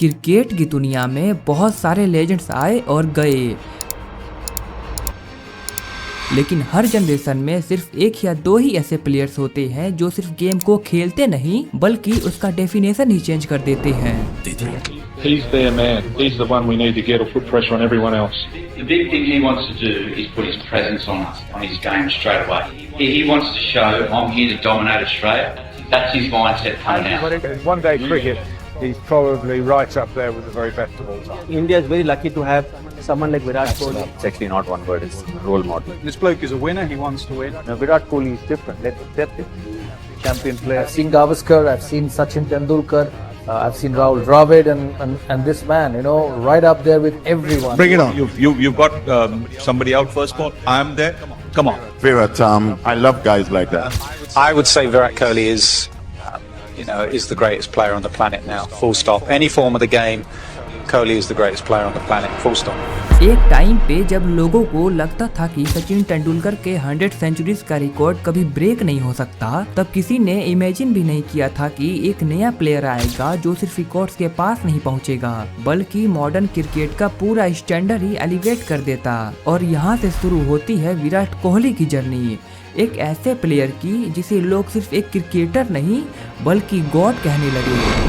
Cricket की दुनिया में बहुत सारे लेजेंड्स आए और गए, लेकिन हर जनरेशन में सिर्फ एक या दो ही ऐसे प्लेयर्स होते हैं जो सिर्फ गेम को खेलते नहीं बल्कि उसका डेफिनेशन ही चेंज कर देते हैं। He's their man. He's the one we need to get or put pressure on everyone else. The big thing he wants to do is put his presence on his game straight away. He wants to show, I'm here to dominate Australia. That's his mindset coming out. In one-day cricket, he's probably right up there with the very best of all time. India is very lucky to have someone like Virat Kohli. It's actually not one word, it's role model. This bloke is a winner. He wants to win. Now, Virat Kohli is different. Let's accept it. Champion player. I've seen Gavaskar, I've seen Sachin Tendulkar, I've seen Rahul Dravid, and this man, right up there with everyone. Bring it on. You've got somebody out first ball. I'm there. Come on. Virat, I love guys like that. I would say Virat Kohli is the greatest player on the planet now. Full stop. Any form of the game, Kohli is the greatest player on the planet. Full stop. एक time पे जब लोगों को लगता था कि सचिन तेंदुलकर के 100 centuries का रिकॉर्ड कभी ब्रेक नहीं हो सकता, तब किसी ने इमेजिन भी नहीं किया था कि एक नया प्लेयर आएगा जो सिर्फ रिकॉर्ड्स के पास नहीं पहुंचेगा बल्कि मॉडर्न क्रिकेट का पूरा स्टैंडर्ड ही एलिवेट कर देता। और यहाँ से शुरू होती है विराट कोहली की जर्नी, एक ऐसे प्लेयर की जिसे लोग सिर्फ एक क्रिकेटर नहीं बल्कि गॉड कहने लगे।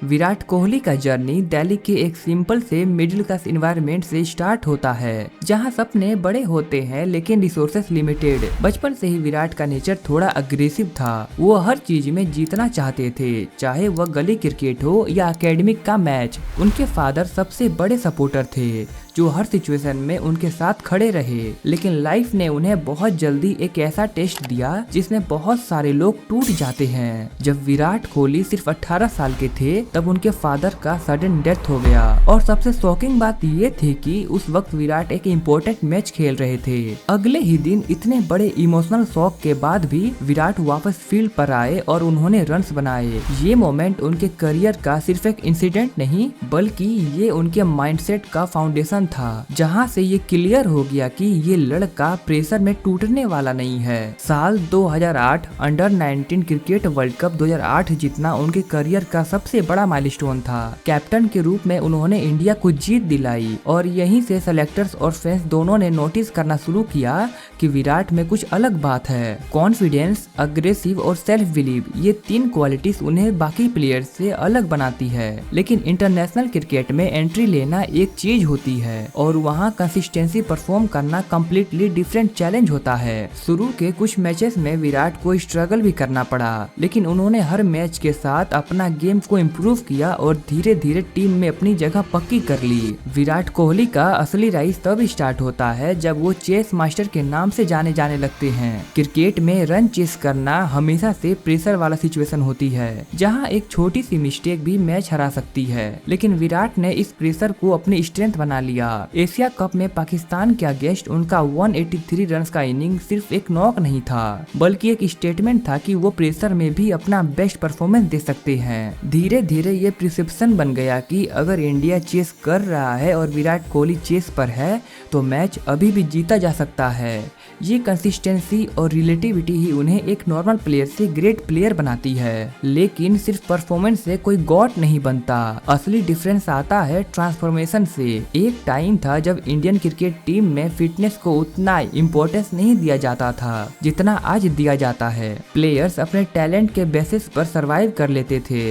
विराट कोहली का जर्नी दिल्ली के एक सिंपल से मिडिल क्लास एनवायरनमेंट से स्टार्ट होता है, जहां सपने बड़े होते हैं लेकिन रिसोर्सेस लिमिटेड। बचपन से ही विराट का नेचर थोड़ा अग्रेसिव था। वो हर चीज में जीतना चाहते थे, चाहे वह गली क्रिकेट हो या एकेडमिक का मैच। उनके फादर सबसे बड़े सपोर्टर थे जो हर सिचुएशन में उनके साथ खड़े रहे, लेकिन लाइफ ने उन्हें बहुत जल्दी एक ऐसा टेस्ट दिया जिसमें बहुत सारे लोग टूट जाते हैं। जब विराट कोहली सिर्फ 18 साल के थे तब उनके फादर का सडन डेथ हो गया, और सबसे शॉकिंग बात ये थी कि उस वक्त विराट एक इम्पोर्टेंट मैच खेल रहे थे। अगले ही दिन इतने बड़े इमोशनल शॉक के बाद भी विराट वापस फील्ड पर आए और उन्होंने रन्स बनाए। ये मोमेंट उनके करियर का सिर्फ एक इंसिडेंट नहीं बल्कि ये उनके माइंडसेट का फाउंडेशन था, जहां से ये क्लियर हो गया कि ये लड़का प्रेशर में टूटने वाला नहीं है। साल 2008 अंडर 19 क्रिकेट वर्ल्ड कप 2008 जीतना उनके करियर का सबसे बड़ा माइलस्टोन था। कैप्टन के रूप में उन्होंने इंडिया को जीत दिलाई, और यहीं से सेलेक्टर्स और फैंस दोनों ने नोटिस करना शुरू किया कि विराट में कुछ अलग बात है। कॉन्फिडेंस, अग्रेसिव और सेल्फ बिलीव, ये तीन क्वालिटीज उन्हें बाकी प्लेयर्स से अलग बनाती है। लेकिन इंटरनेशनल क्रिकेट में एंट्री लेना एक चीज होती है और वहाँ कंसिस्टेंसी परफॉर्म करना कम्प्लीटली डिफरेंट चैलेंज होता है। शुरू के कुछ मैचेस में विराट को स्ट्रगल भी करना पड़ा, लेकिन उन्होंने हर मैच के साथ अपना गेम को इम्प्रूव किया और धीरे धीरे टीम में अपनी जगह पक्की कर ली। विराट कोहली का असली राइज तब स्टार्ट होता है जब वो चेस मास्टर के नाम से जाने लगते हैं। क्रिकेट में रन चेस करना हमेशा से प्रेशर वाला सिचुएशन होती है, जहाँ एक छोटी सी मिस्टेक भी मैच हरा सकती है, लेकिन विराट ने इस प्रेशर को अपनी स्ट्रेंथ बना लिया। एशिया कप में पाकिस्तान के अगेंस्ट उनका 183 रन का इनिंग सिर्फ एक नॉक नहीं था बल्कि एक स्टेटमेंट था कि वो प्रेशर में भी अपना बेस्ट परफॉर्मेंस दे सकते हैं। धीरे धीरे ये प्रिसेप्शन बन गया कि अगर इंडिया चेस कर रहा है और विराट कोहली चेस पर है तो मैच अभी भी जीता जा सकता है। ये कंसिस्टेंसी और रिलेटिविटी ही उन्हें एक नॉर्मल प्लेयर से ग्रेट प्लेयर बनाती है, लेकिन सिर्फ परफॉर्मेंस से कोई गॉड नहीं बनता। असली डिफरेंस आता है ट्रांसफॉर्मेशन से। एक टाइम था जब इंडियन क्रिकेट टीम में फिटनेस को उतना इम्पोर्टेंस नहीं दिया जाता था जितना आज दिया जाता है। प्लेयर्स अपने टैलेंट के बेसिस पर सरवाइव कर लेते थे,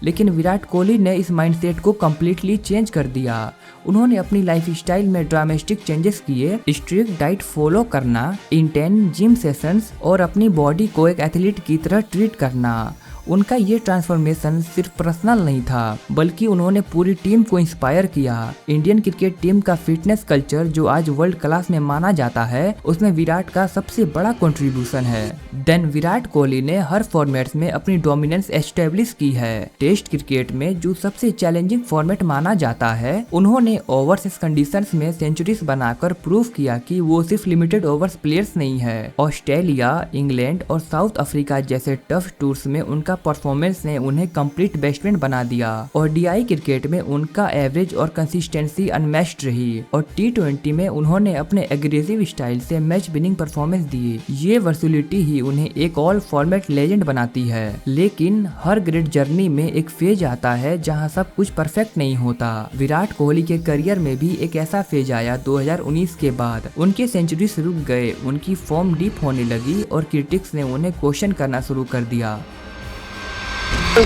लेकिन विराट कोहली ने इस माइंडसेट को कम्प्लीटली चेंज कर दिया। उन्होंने अपनी लाइफस्टाइल में ड्रामेटिक चेंजेस किए, स्ट्रिक्ट डाइट फॉलो करना, इंटेंस जिम सेशंस और अपनी बॉडी को एक एथलीट की तरह ट्रीट करना। उनका ये ट्रांसफॉर्मेशन सिर्फ पर्सनल नहीं था बल्कि उन्होंने पूरी टीम को इंस्पायर किया। इंडियन क्रिकेट टीम का फिटनेस कल्चर जो आज वर्ल्ड क्लास में माना जाता है, उसमें विराट का सबसे बड़ा कंट्रीब्यूशन है। देन विराट कोहली ने हर फॉर्मेट्स में अपनी डोमिनेंस एस्टेब्लिश की है। टेस्ट क्रिकेट में जो सबसे चैलेंजिंग फॉर्मेट माना जाता है, उन्होंने ओवरसीज कंडीशंस में सेंचुरीज बनाकर प्रूव किया कि वो सिर्फ लिमिटेड ओवर्स प्लेयर्स नहीं है। ऑस्ट्रेलिया, इंग्लैंड और साउथ अफ्रीका जैसे टफ टूर्स में उनका परफॉर्मेंस ने उन्हें कंप्लीट बैट्समैन बना दिया और डीआई क्रिकेट में उनका एवरेज और कंसिस्टेंसी अनमैच्ड रही और T20 में उन्होंने अपने एग्रेसिव स्टाइल से मैच विनिंग परफॉर्मेंस दी। ये वर्सुलिटी ही उन्हें एक ऑल फॉर्मेट लेजेंड बनाती है। लेकिन हर ग्रेट जर्नी में एक फेज आता है जहां सब कुछ परफेक्ट नहीं होता। विराट कोहली के करियर में भी एक ऐसा फेज आया 2019 के बाद। उनके सेंचुरीज रुक गए, उनकी फॉर्म डीप होने लगी और क्रिटिक्स ने उन्हें क्वेश्चन करना शुरू कर दिया।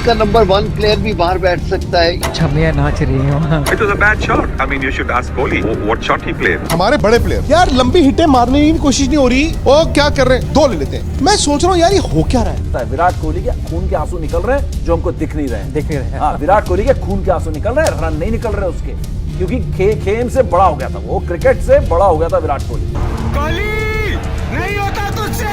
का नंबर 1 प्लेयर भी बाहर बैठ सकता है। छमिया नाच रही हूँ। It was a bad shot. I mean, you should ask Kohli what shot he played. हमारे बड़े प्लेयर यार लंबी हिटें मारने की कोशिश नहीं हो रही, वो क्या कर रहे हैं, 2 ले लेते हैं। मैं सोच रहा हूँ यार ये हो क्या रहा है। विराट कोहली के खून के आंसू निकल रहे हैं जो हमको दिख नहीं रहे हैं। हाँ, विराट कोहली के खून के आंसू निकल रहे हैं, रन नहीं निकल रहे उसके, क्योंकि खेम से बड़ा हो गया था वो, क्रिकेट से बड़ा हो गया था विराट कोहली। नहीं होता तुझसे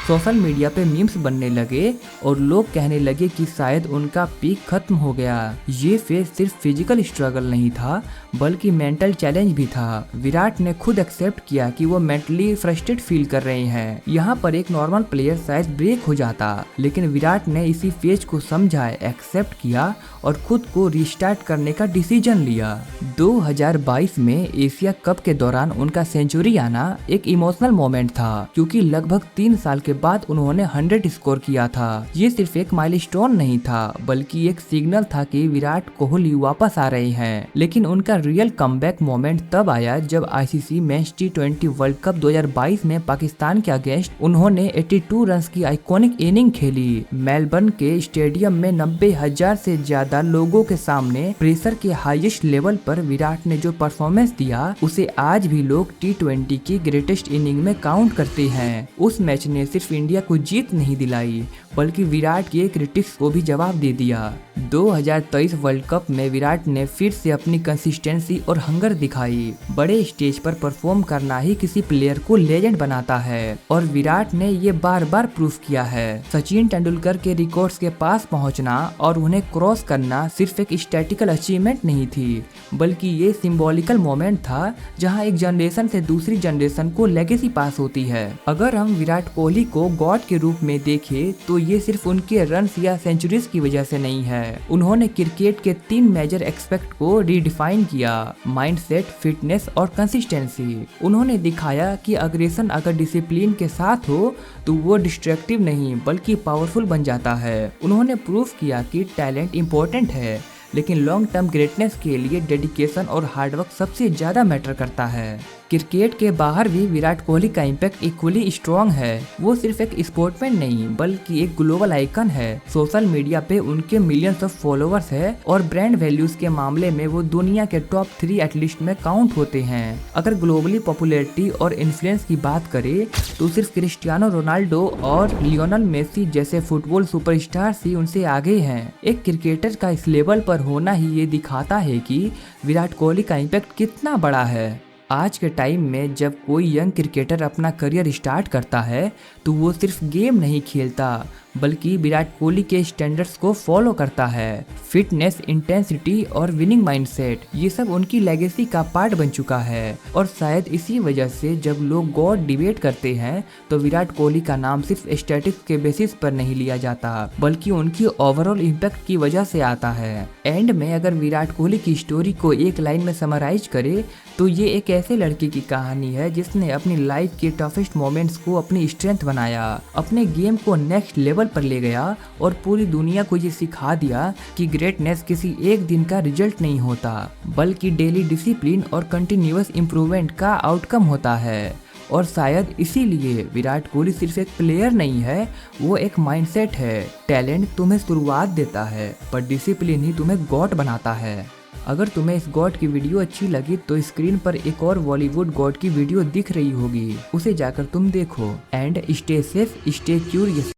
सोशल मीडिया पे मीम्स बनने लगे और लोग कहने लगे कि शायद उनका पीक खत्म हो गया। ये फेज सिर्फ फिजिकल स्ट्रगल नहीं था बल्कि मेंटल चैलेंज भी था। विराट ने खुद एक्सेप्ट किया कि वो मेंटली फ्रस्ट्रेट फील कर रहे हैं। यहाँ पर एक नॉर्मल प्लेयर शायद ब्रेक हो जाता, लेकिन विराट ने इसी फेज को समझा, एक्सेप्ट किया और खुद को रिस्टार्ट करने का डिसीजन लिया। 2022 में एशिया कप के दौरान उनका सेंचुरी आना एक इमोशनल मोमेंट था, क्योंकि लगभग 3 साल के बाद उन्होंने 100 स्कोर किया था। ये सिर्फ एक माइलस्टोन नहीं था बल्कि एक सिग्नल था कि विराट कोहली वापस आ रहे हैं। लेकिन उनका रियल कमबैक मोमेंट तब आया जब ICC men's T20 world cup 2022 में पाकिस्तान के अगेंस्ट उन्होंने 82 रन की आइकॉनिक इनिंग खेली। मेलबर्न के स्टेडियम में 90,000 से ज्यादा लोगों के सामने प्रेशर के हाईएस्ट लेवल पर विराट ने जो परफॉर्मेंस दिया उसे आज भी लोग T20 की ग्रेटेस्ट इनिंग में काउंट करते हैं। उस मैच ने सिर्फ इंडिया को जीत नहीं दिलाई बल्कि विराट के क्रिटिक्स को भी जवाब दे दिया। 2023 वर्ल्ड कप में विराट ने फिर से अपनी कंसिस्टेंसी और हंगर दिखाई। बड़े स्टेज पर परफॉर्म करना ही किसी प्लेयर को लेजेंड बनाता है और विराट ने ये बार बार प्रूफ किया है। सचिन तेंदुलकर के रिकॉर्ड्स के पास पहुंचना और उन्हें क्रॉस करना सिर्फ एक स्टैटिकल अचीवमेंट नहीं थी बल्कि ये सिंबॉलिकल मोमेंट था जहां एक जनरेशन से दूसरी जनरेशन को लेगेसी पास होती है। अगर हम विराट कोहली को गॉड के रूप में देखें तो ये सिर्फ उनके रन्स या सेंचुरीज की वजह से नहीं है। उन्होंने क्रिकेट के 3 मेजर एस्पेक्ट को रीडिफाइन किया, माइंडसेट, फिटनेस और कंसिस्टेंसी। उन्होंने दिखाया कि अग्रेशन अगर डिसिप्लिन के साथ हो तो वो डिस्ट्रक्टिव नहीं बल्कि पावरफुल बन जाता है। उन्होंने प्रूफ किया कि टैलेंट इम्पोर्टेंट है लेकिन लॉन्ग टर्म ग्रेटनेस के लिए डेडिकेशन और हार्डवर्क सबसे ज्यादा मैटर करता है। क्रिकेट के बाहर भी विराट कोहली का इम्पैक्ट इक्वली स्ट्रॉन्ग है। वो सिर्फ एक स्पोर्टमैन नहीं बल्कि एक ग्लोबल आइकन है। सोशल मीडिया पे उनके मिलियंस ऑफ फॉलोअर्स है और ब्रांड वैल्यूज के मामले में वो दुनिया के टॉप 3 एथलीट में काउंट होते हैं। अगर ग्लोबली पॉपुलैरिटी और इन्फ्लुएंस की बात करें तो सिर्फ क्रिस्टियानो रोनाल्डो और लियोनेल मेसी जैसे फुटबॉल सुपरस्टार ही उनसे आगे हैं। एक क्रिकेटर का इस लेवल पर होना ही ये दिखाता है कि विराट कोहली का इम्पैक्ट कितना बड़ा है। आज के टाइम में जब कोई यंग क्रिकेटर अपना करियर स्टार्ट करता है तो वो सिर्फ गेम नहीं खेलता बल्कि विराट कोहली के स्टैंडर्ड्स को फॉलो करता है। फिटनेस, इंटेंसिटी और विनिंग माइंडसेट ये सब उनकी लेगेसी का पार्ट बन चुका है और शायद इसी वजह से जब लोग गॉड डिबेट करते हैं तो विराट कोहली का नाम सिर्फ स्टैटिस्टिक्स के बेसिस पर नहीं लिया जाता बल्कि उनकी ओवरऑल इम्पैक्ट की वजह से आता है। एंड में अगर विराट कोहली की स्टोरी को एक लाइन में समराइज करे तो ये एक ऐसे लड़के की कहानी है जिसने अपनी लाइफ के टफेस्ट मोमेंट्स को अपनी स्ट्रेंथ बनाया, अपने गेम को नेक्स्ट लेवल पर ले गया और पूरी दुनिया को ये सिखा दिया कि ग्रेटनेस किसी एक दिन का रिजल्ट नहीं होता बल्कि डेली डिसिप्लिन और कंटिन्यूअस इम्प्रूवमेंट का आउटकम होता है। और शायद इसीलिए विराट कोहली सिर्फ एक प्लेयर नहीं है, वो एक माइंडसेट है। टैलेंट तुम्हें शुरुआत देता है पर डिसिप्लिन ही तुम्हें गॉड बनाता है। अगर तुम्हें इस गॉड की वीडियो अच्छी लगी तो स्क्रीन पर एक और बॉलीवुड गॉड की वीडियो दिख रही होगी, उसे जाकर तुम देखो। And stay safe, stay curious.